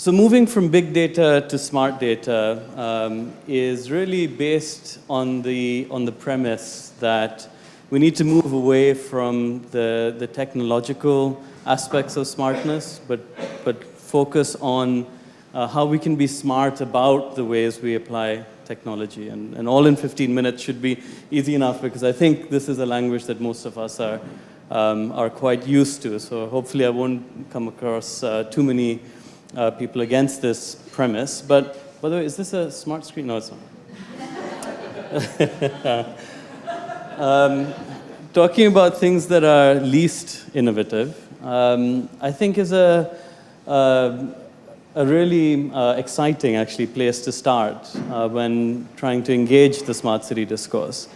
So moving from big data to smart data is really based on the premise that we need to move away from the technological aspects of smartness, but focus on how we can be smart about the ways we apply technology. And all in 15 minutes should be easy enough, because I think this is a language that most of us are quite used to. So hopefully I won't come across too many people against this premise. But by the way, is this a smart screen? No, it's not. Talking about things that are least innovative, I think is a really exciting, actually, place to start when trying to engage the smart city discourse.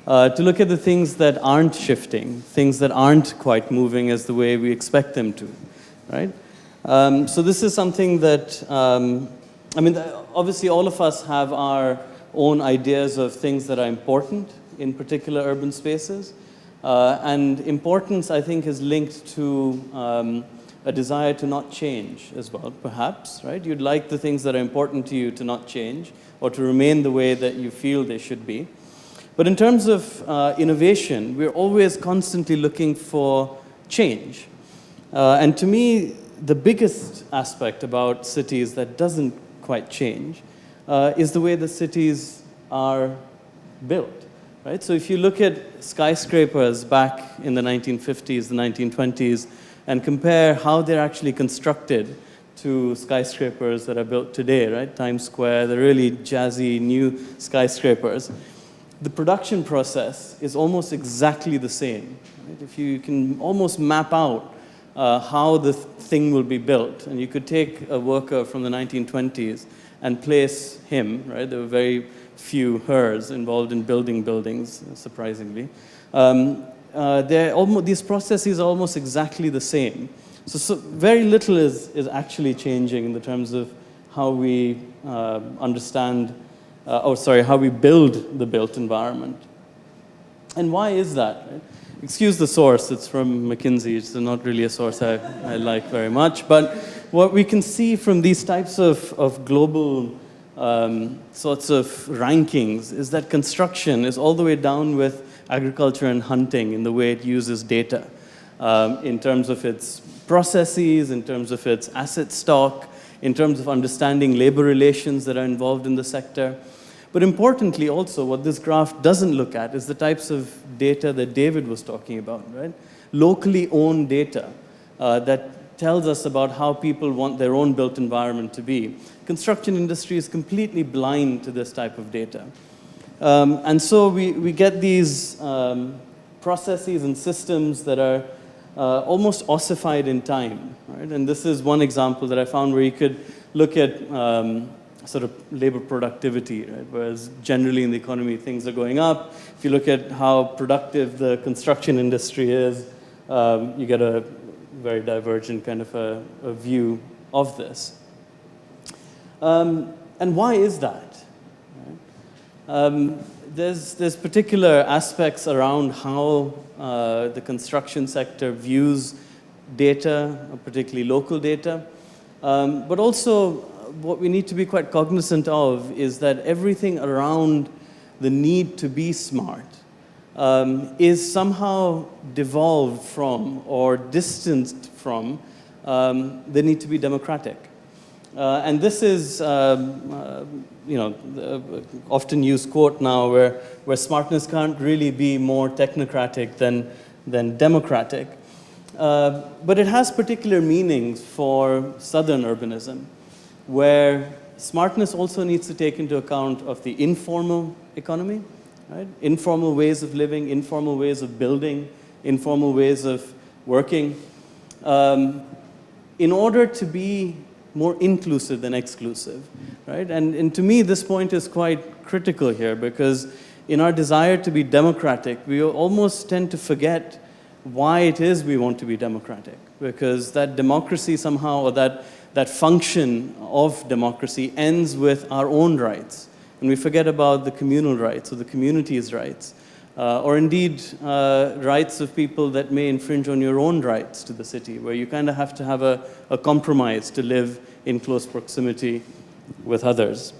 To look at the things that aren't shifting, things that aren't quite moving as the way we expect them to, right? So this is something that, I mean, obviously all of us have our own ideas of things that are important in particular urban spaces. And importance, I think, is linked to a desire to not change as well, perhaps, right? You'd like the things that are important to you to not change or to remain the way that you feel they should be. But in terms of innovation, we're always constantly looking for change. And to me, the biggest aspect about cities that doesn't quite change is the way the cities are built, right? So if you look at skyscrapers back in the 1950s, the 1920s, and compare how they're actually constructed to skyscrapers that are built today, right? Times Square, the really jazzy new skyscrapers. The production process is almost exactly the same, right? If you can almost map out how the thing will be built, and you could take a worker from the 1920s and place him, right? There were very few hers involved in building buildings, surprisingly. These processes are almost exactly the same. So very little is actually changing in the terms of how we understand, how we build the built environment. And why is that, right? Excuse the source, it's from McKinsey. It's not really a source I like very much. But what we can see from these types of global sorts of rankings is that construction is all the way down with agriculture and hunting in the way it uses data, in terms of its processes, in terms of its asset stock, in terms of understanding labor relations that are involved in the sector. But importantly also, what this graph doesn't look at is the types of data that David was talking about, right? Locally owned data that tells us about how people want their own built environment to be. Construction industry is completely blind to this type of data. And so we get these processes and systems that are almost ossified in time, right? And this is one example that I found where you could look at sort of labor productivity, right? Whereas generally in the economy, things are going up. If you look at how productive the construction industry is, you get a very divergent kind of a view of this. And why is that? Right? There's particular aspects around how the construction sector views data, particularly local data, but also what we need to be quite cognizant of is that everything around the need to be smart is somehow devolved from or distanced from the need to be democratic. And this is, the often used quote now where smartness can't really be more technocratic than democratic. But it has particular meanings for southern urbanism, where smartness also needs to take into account of the informal economy, right? Informal ways of living, informal ways of building, informal ways of working, in order to be more inclusive than exclusive, right? And to me, this point is quite critical here, because in our desire to be democratic, we almost tend to forget why it is we want to be democratic, because that democracy somehow, or that function of democracy ends with our own rights. And we forget about the communal rights or the community's rights, or indeed rights of people that may infringe on your own rights to the city, where you kind of have to have a compromise to live in close proximity with others.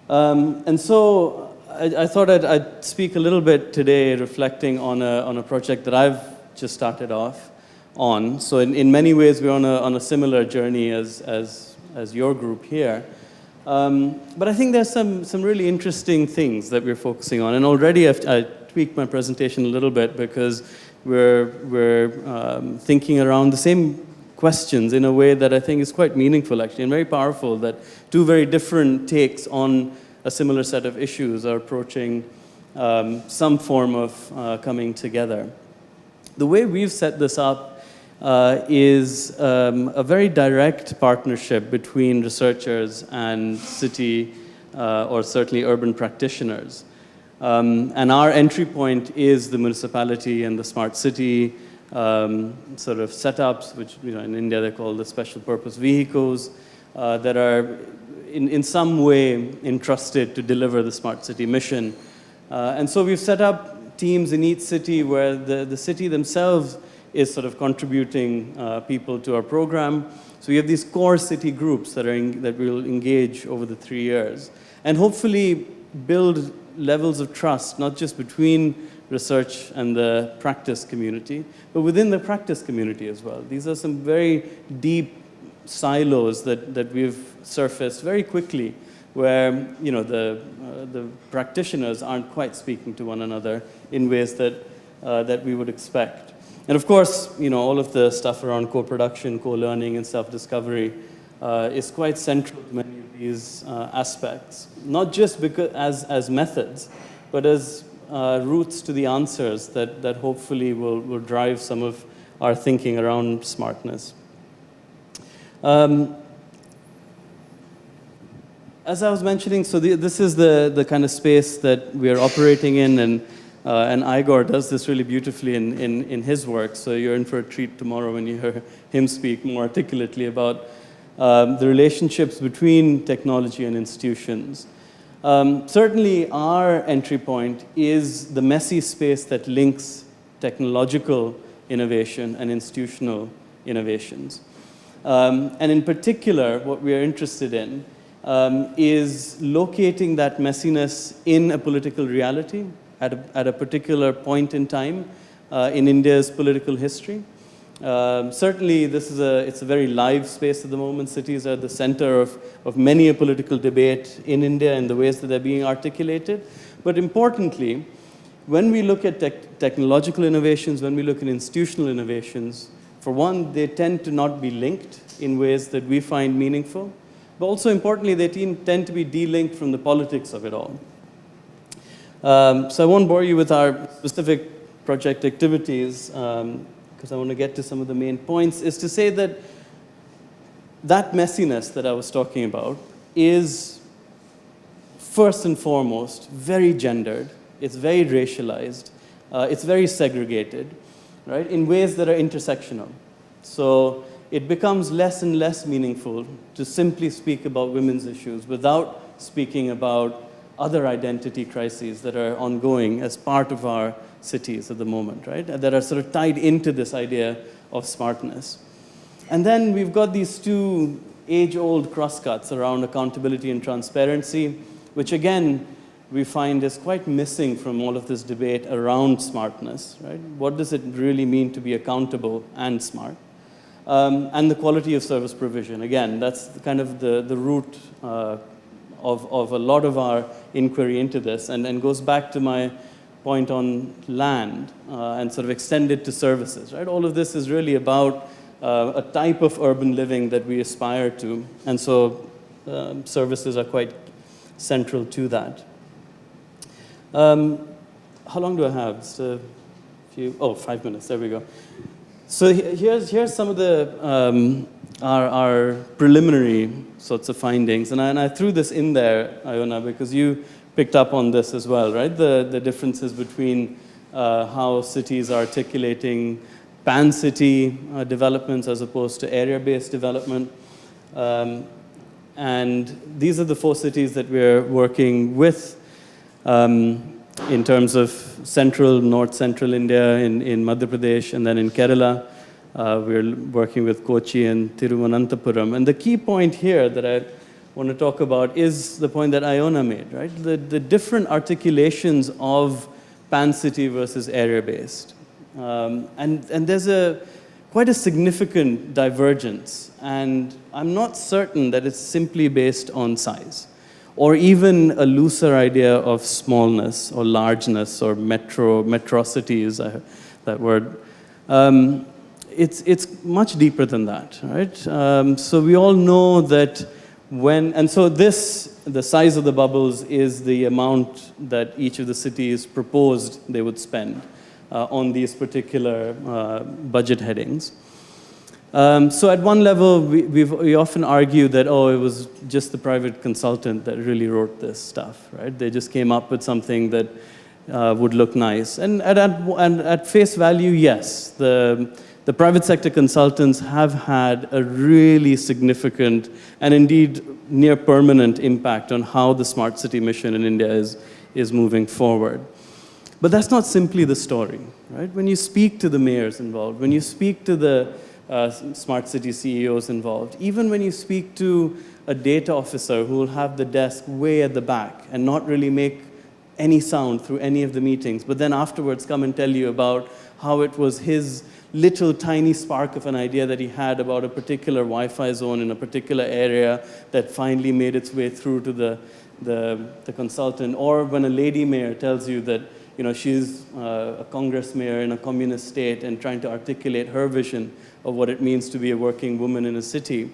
And so I thought I'd speak a little bit today reflecting on a project that I've just started off on. So in many ways, we're on a similar journey as your group here. But I think there's some really interesting things that we're focusing on. And already I tweaked my presentation a little bit because we're thinking around the same questions in a way that I think is quite meaningful, actually, and very powerful, that two very different takes on a similar set of issues are approaching some form of coming together. The way we've set this up is a very direct partnership between researchers and city or certainly urban practitioners. And our entry point is the municipality and the smart city sort of setups, which in India they call the special purpose vehicles, that are in some way entrusted to deliver the smart city mission. And so we've set up teams in each city where the city themselves is sort of contributing people to our program. So we have these core city groups that will engage over the 3 years and hopefully build levels of trust, not just between research and the practice community, but within the practice community as well. These are some very deep silos that we've surfaced very quickly, where the practitioners aren't quite speaking to one another in ways that we would expect. And of course, all of the stuff around co-production, co-learning, and self-discovery is quite central to many of these aspects, not just because as methods, but as routes to the answers that hopefully will drive some of our thinking around smartness. As I was mentioning, so this is the kind of space that we are operating in, and Igor does this really beautifully in his work. So you're in for a treat tomorrow when you hear him speak more articulately about the relationships between technology and institutions. Certainly, our entry point is the messy space that links technological innovation and institutional innovations. And in particular, what we are interested in is locating that messiness in a political reality at a particular point in time in India's political history. Certainly, it's a very live space at the moment. Cities are the center of many a political debate in India in the ways that they're being articulated. But importantly, when we look at technological innovations, when we look at institutional innovations, for one, they tend to not be linked in ways that we find meaningful. But also importantly, they tend to be de-linked from the politics of it all. So I won't bore you with our specific project activities, because I want to get to some of the main points, is to say that messiness that I was talking about is, first and foremost, very gendered. It's very racialized. It's very segregated, right, in ways that are intersectional. So it becomes less and less meaningful to simply speak about women's issues without speaking about other identity crises that are ongoing as part of our cities at the moment, right? That are sort of tied into this idea of smartness. And then we've got these two age-old crosscuts around accountability and transparency, which again, we find is quite missing from all of this debate around smartness, right? What does it really mean to be accountable and smart? And the quality of service provision. Again, that's kind of the root of a lot of our inquiry into this, and goes back to my point on land and sort of extended to services, right? All of this is really about a type of urban living that we aspire to, and so services are quite central to that. How long do I have? Just a few, 5 minutes, there we go. So here's some of the our preliminary sorts of findings, and I threw this in there, Iona, because you picked up on this as well, right? The differences between how cities are articulating pan-city developments as opposed to area-based development. And these are the 4 cities that we're working with in terms of north-central India, in Madhya Pradesh, and then in Kerala. We're working with Kochi and Thiruvananthapuram. And the key point here that I want to talk about is the point that Iona made, right? The different articulations of pan-city versus area-based. And there's quite a significant divergence. And I'm not certain that it's simply based on size, or even a looser idea of smallness or largeness or metrocity is that word. It's much deeper than that, right? So we all know that the size of the bubbles is the amount that each of the cities proposed they would spend on these particular budget headings. So at one level, we often argue that, oh, it was just the private consultant that really wrote this stuff, right? They just came up with something that would look nice. And at face value, yes, the private sector consultants have had a really significant and indeed near permanent impact on how the smart city mission in India is moving forward. But that's not simply the story, right? When you speak to the mayors involved, when you speak to the smart city CEOs involved, even when you speak to a data officer who will have the desk way at the back and not really make any sound through any of the meetings, but then afterwards come and tell you about how it was his little tiny spark of an idea that he had about a particular Wi-Fi zone in a particular area that finally made its way through to the consultant. Or when a lady mayor tells you that she's a Congress mayor in a communist state and trying to articulate her vision of what it means to be a working woman in a city,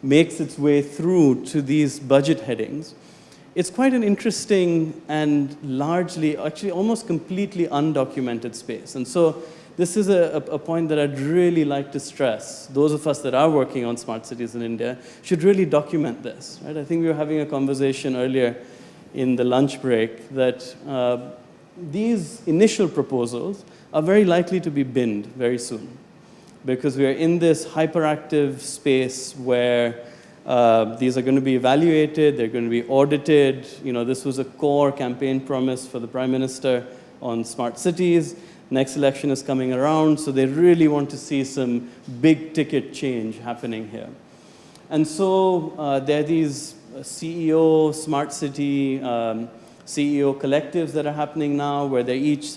makes its way through to these budget headings. It's quite an interesting and largely, actually almost completely undocumented space. And so this is a point that I'd really like to stress. Those of us that are working on smart cities in India should really document this, right? I think we were having a conversation earlier in the lunch break that these initial proposals are very likely to be binned very soon, because we are in this hyperactive space where these are going to be evaluated, they're going to be audited. This was a core campaign promise for the Prime Minister on smart cities. Next election is coming around, so they really want to see some big ticket change happening here. And so there are these CEO, smart city, CEO collectives that are happening now, where they're each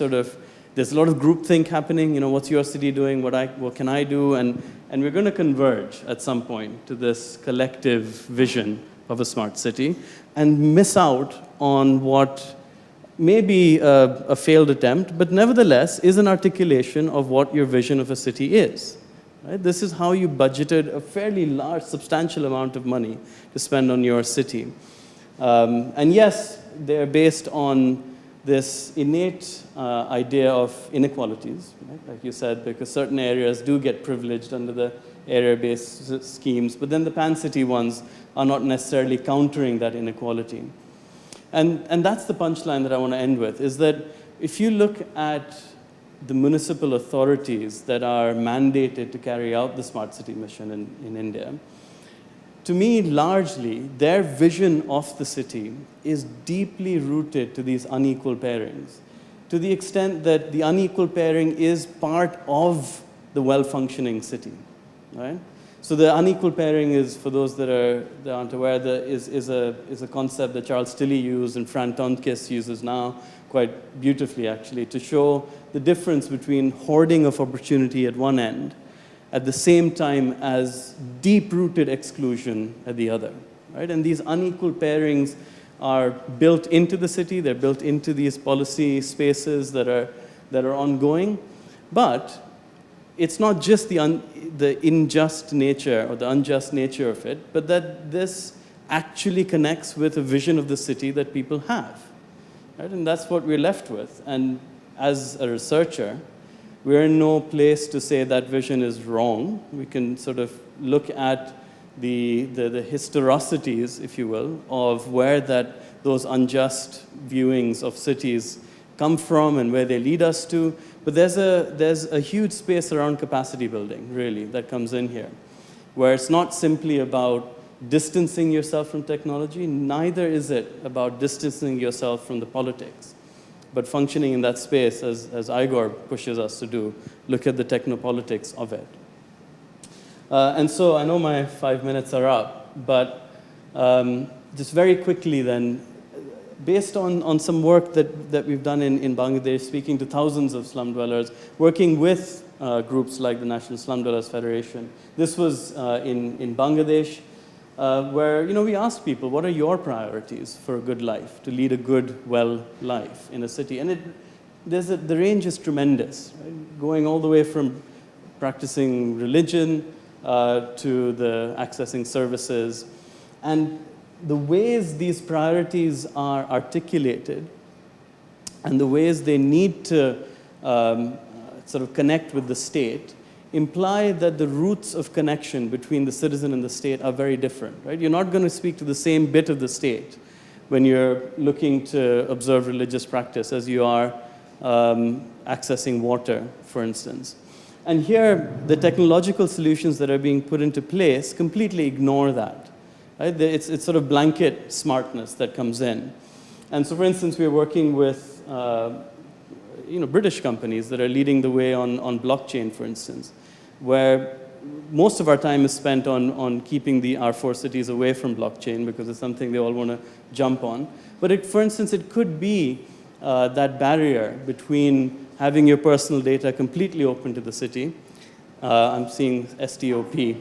there's a lot of groupthink happening. What's your city doing? What can I do? And we're going to converge at some point to this collective vision of a smart city and miss out on what may be a failed attempt, but nevertheless is an articulation of what your vision of a city is. Right? This is how you budgeted a fairly large, substantial amount of money to spend on your city. And yes, they're based on this innate idea of inequalities, right? Like you said, because certain areas do get privileged under the area-based schemes, but then the pan-city ones are not necessarily countering that inequality. And that's the punchline that I want to end with, is that if you look at the municipal authorities that are mandated to carry out the smart city mission in India, to me, largely, their vision of the city is deeply rooted to these unequal pairings, to the extent that the unequal pairing is part of the well-functioning city, right? So the unequal pairing is, for those that aren't aware, is a concept that Charles Tilly used and Fran Tontkis uses now quite beautifully, actually, to show the difference between hoarding of opportunity at one end at the same time as deep-rooted exclusion at the other, right? And these unequal pairings are built into the city, they're built into these policy spaces that are ongoing, but it's not just the unjust nature or the unjust nature of it, but that this actually connects with a vision of the city that people have, right? And that's what we're left with. And as a researcher, we're in no place to say that vision is wrong. We can sort of look at the historicities, if you will, of where those unjust viewings of cities come from and where they lead us to. But there's a huge space around capacity building, really, that comes in here, where it's not simply about distancing yourself from technology, neither is it about distancing yourself from the politics, but functioning in that space, as Igor pushes us to do, look at the techno-politics of it. And so I know my 5 minutes are up, but just very quickly then, based on some work that we've done in Bangladesh, speaking to thousands of slum dwellers, working with groups like the National Slum Dwellers Federation. This was in Bangladesh, where we asked people, what are your priorities for a good life, to lead a good, well life in a city? And the range is tremendous, right? Going all the way from practicing religion to the accessing services. And the ways these priorities are articulated and the ways they need to sort of connect with the state imply that the roots of connection between the citizen and the state are very different, right? You're not going to speak to the same bit of the state when you're looking to observe religious practice as you are accessing water, for instance. And here, the technological solutions that are being put into place completely ignore that. Right? It's sort of blanket smartness that comes in. And so, for instance, we're working with British companies that are leading the way on blockchain, for instance, where most of our time is spent on keeping our four cities away from blockchain because it's something they all want to jump on. But for instance, it could be that barrier between having your personal data completely open to the city. I'm seeing STOP.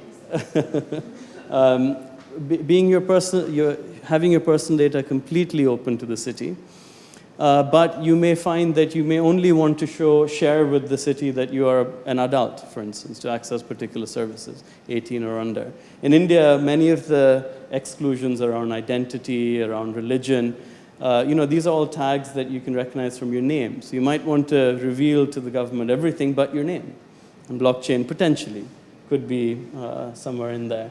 Having your personal data completely open to the city, but you may find that you may only want to share with the city that you are an adult, for instance, to access particular services, 18 or under. In India, many of the exclusions around identity, around religion, these are all tags that you can recognize from your name. So you might want to reveal to the government everything but your name. And blockchain potentially could be somewhere in there.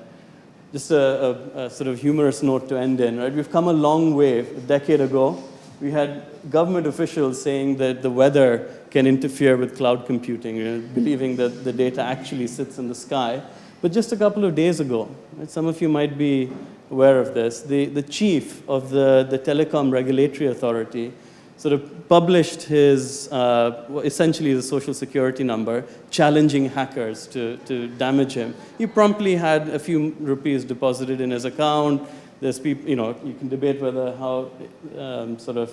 Just a sort of humorous note to end in, right? We've come a long way. A decade ago, we had government officials saying that the weather can interfere with cloud computing, believing that the data actually sits in the sky. But just a couple of days ago, right, some of you might be aware of this, the chief of the Telecom Regulatory Authority sort of published his, essentially the social security number, challenging hackers to damage him. He promptly had a few rupees deposited in his account. There's people, you can debate whether how sort of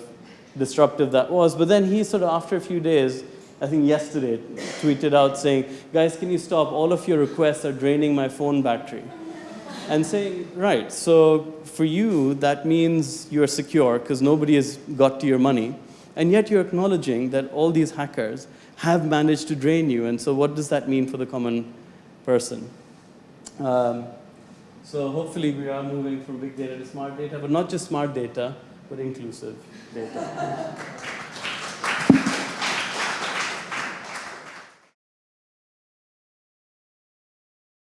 disruptive that was. But then he sort of, after a few days, I think yesterday, tweeted out saying, guys, can you stop? All of your requests are draining my phone battery. And saying, right, so for you, that means you're secure because nobody has got to your money. And yet you're acknowledging that all these hackers have managed to drain you. And so what does that mean for the common person? So hopefully we are moving from big data to smart data, but not just smart data, but inclusive data.